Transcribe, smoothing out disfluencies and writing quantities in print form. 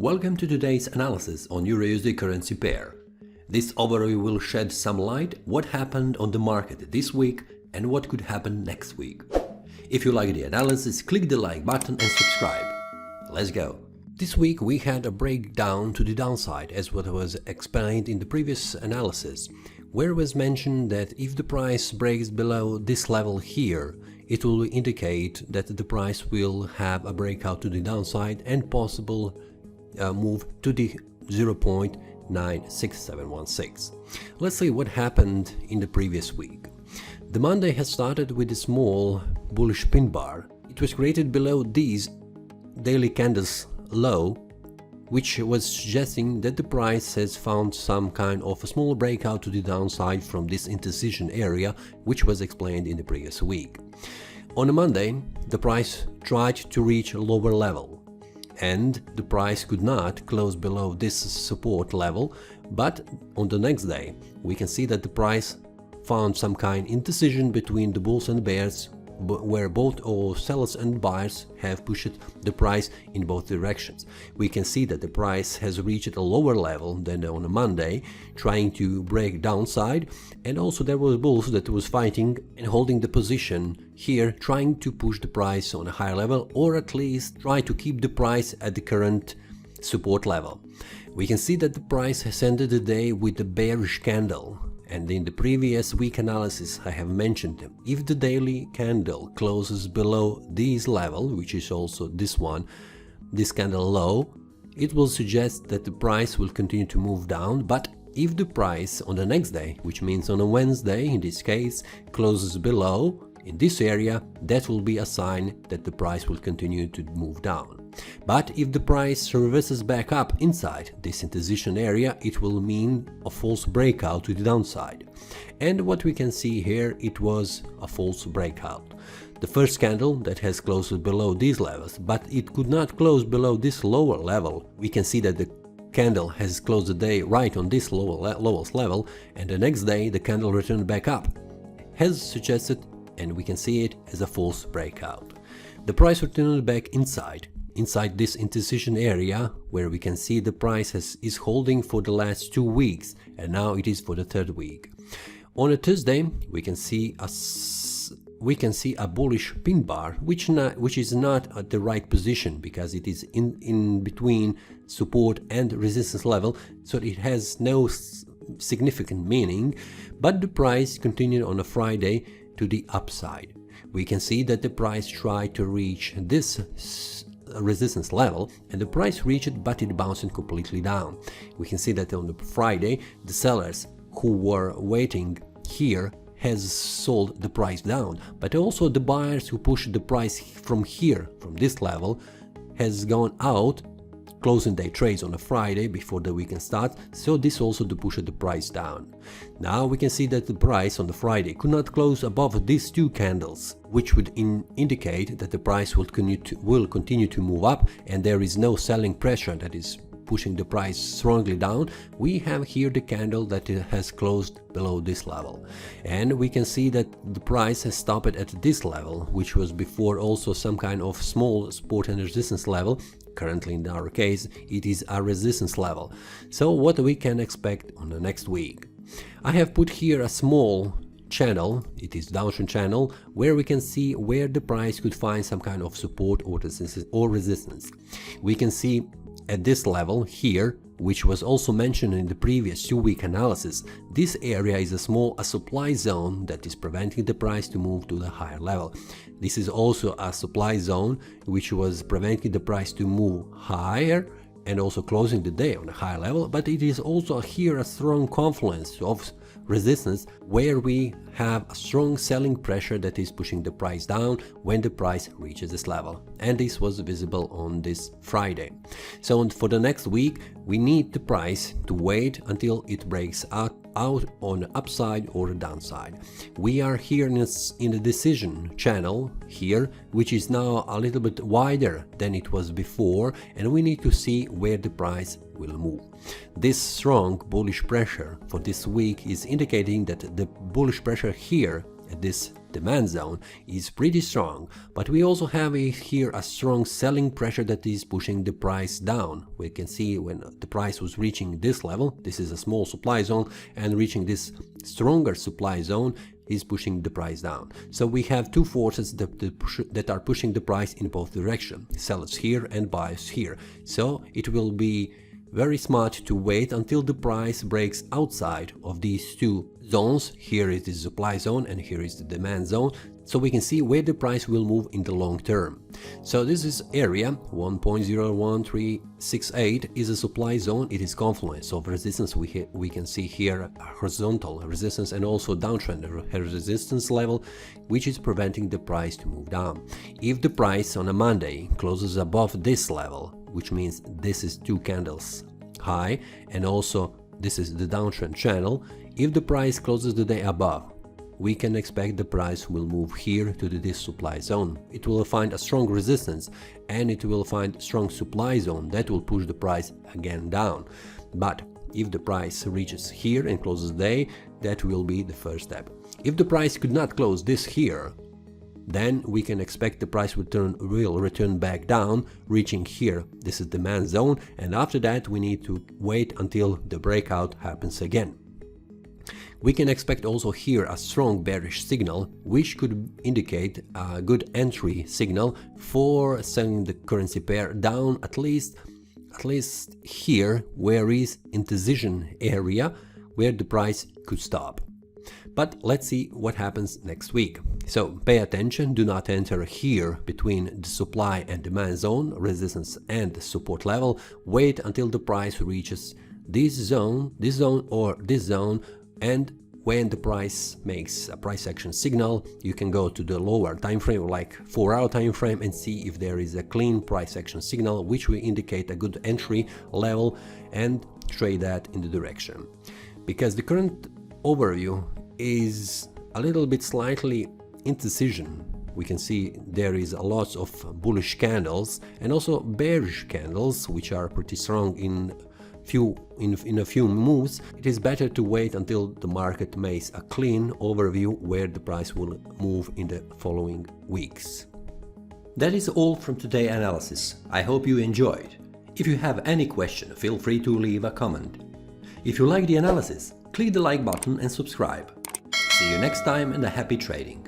Welcome to today's analysis on EURUSD currency pair. This overview will shed some light what happened on the market this week and what could happen next week. If you like the analysis, click the like button and subscribe. Let's go. This week we had a breakdown to the downside, as what was explained in the previous analysis, where it was mentioned that if the price breaks below this level here, it will indicate that the price will have a breakout to the downside and possible move to the 0.96716. Let's see what happened in the previous week. The Monday has started with a small bullish pin bar. It was created below these daily candles low, which was suggesting that the price has found some kind of a small breakout to the downside from this indecision area, which was explained in the previous week. On a Monday, the price tried to reach a lower level, and the price could not close below this support level, but on the next day, we can see that the price found some kind of indecision between the bulls and bears, where both sellers and buyers have pushed the price in both directions. We can see that the price has reached a lower level than on a Monday, trying to break downside, and also there was bulls that was fighting and holding the position here, trying to push the price on a higher level, or at least try to keep the price at the current support level. We can see that the price has ended the day with a bearish candle. And in the previous week analysis I have mentioned them. If the daily candle closes below this level, which is also this one, this candle low, it will suggest that the price will continue to move down. But if the price on the next day, which means on a Wednesday in this case, closes below in this area, that will be a sign that the price will continue to move down. But if the price reverses back up inside this indecision area, it will mean a false breakout to the downside. And what we can see here, it was a false breakout. The first candle that has closed below these levels, but it could not close below this lower level. We can see that the candle has closed the day right on this lowest level, and the next day the candle returned back up, as suggested, and we can see it as a false breakout. The price returned back inside this indecision area, where we can see the price is holding for the last 2 weeks, and now it is for the third week. On a Tuesday, we can see a bullish pin bar, which is not at the right position, because it is in between support and resistance level, so it has no significant meaning. But the price continued on a Friday to the upside. We can see that the price tried to reach this resistance level, and the price reached it, but it bounced completely down. We can see that on the Friday, the sellers who were waiting here has sold the price down, but also the buyers who pushed the price from here, from this level, has gone out, closing their trades on a Friday before the weekend starts, so this also to push the price down. Now we can see that the price on the Friday could not close above these two candles, which would indicate that the price will continue to move up, and there is no selling pressure that is pushing the price strongly down. We have here the candle that has closed below this level, and we can see that the price has stopped at this level, which was before also some kind of small support and resistance level. Currently in our case it is a resistance level. So what we can expect on the next week? I have put here a small channel, it is downtrend channel, where we can see where the price could find some kind of support or resistance. We can see at this level here, which was also mentioned in the previous 2-week analysis, this area is a supply zone that is preventing the price to move to the higher level. This is also a supply zone which was preventing the price to move higher and also closing the day on a higher level, but it is also here a strong confluence of resistance, where we have a strong selling pressure that is pushing the price down when the price reaches this level, and this was visible on this Friday. So for the next week we need the price to wait until it breaks out on the upside or the downside. We are here in the decision channel here, which is now a little bit wider than it was before, and we need to see where the price will move. This strong bullish pressure for this week is indicating that the bullish pressure here at this demand zone is pretty strong, but we also have here a strong selling pressure that is pushing the price down. We can see when the price was reaching this level, this is a small supply zone, and reaching this stronger supply zone is pushing the price down. So we have two forces that are pushing the price in both directions, sellers here and buyers here. So it will be very smart to wait until the price breaks outside of these two zones. Here is the supply zone and here is the demand zone, so we can see where the price will move in the long term. So this is area 1.01368 is a supply zone. It is confluence of resistance. We can see here a horizontal resistance and also downtrend resistance level, which is preventing the price to move down. If the price on a Monday closes above this level, which means this is two candles high and also this is the downtrend channel, if the price closes the day above, we can expect the price will move here to this supply zone. It will find a strong resistance and it will find strong supply zone that will push the price again down. But if the price reaches here and closes the day, that will be the first step. If the price could not close this here, then we can expect the price will return back down, reaching here. This is demand zone, and after that we need to wait until the breakout happens again. We can expect also here a strong bearish signal, which could indicate a good entry signal for selling the currency pair down at least here, where is indecision area where the price could stop. But let's see what happens next week. So pay attention, do not enter here between the supply and demand zone, resistance and support level. Wait until the price reaches this zone, or this zone, and when the price makes a price action signal, you can go to the lower time frame, like 4-hour time frame, and see if there is a clean price action signal, which will indicate a good entry level, and trade that in the direction. Because the current overview is a little bit slightly indecision. We can see there is a lot of bullish candles and also bearish candles, which are pretty strong in a few moves. It is better to wait until the market makes a clean overview where the price will move in the following weeks. That is all from today's analysis. I hope you enjoyed. If you have any question, feel free to leave a comment. If you like the analysis, click the like button and subscribe. See you next time and a happy trading!